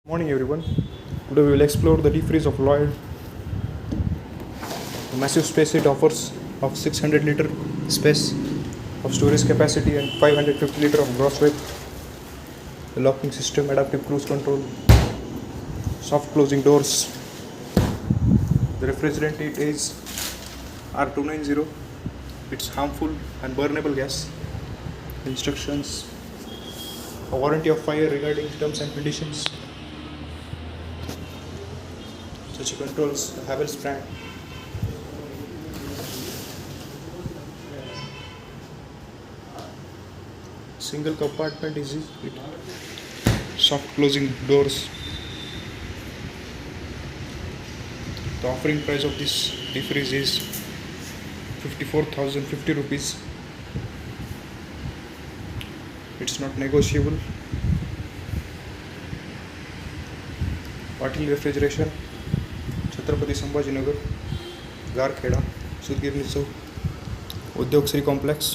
Morning everyone. Today we will explore the defreeze of Lloyd. The massive space it offers of 600 liter space of storage capacity and 550 liter of gross weight. The locking system, adaptive cruise control, soft closing doors. The refrigerant it is R290. It's harmful and burnable gas. Instructions. A warranty of fire regarding terms and conditions. Such controls, the Havells brand. Single compartment is it. Soft closing doors. The offering price of this defreeze is 54,050 rupees. It's not negotiable. Patil refrigeration, Chhatrapati Sambhajinagar, Garkheda, सुदगिरनी चौक, उद्योग Shri complex.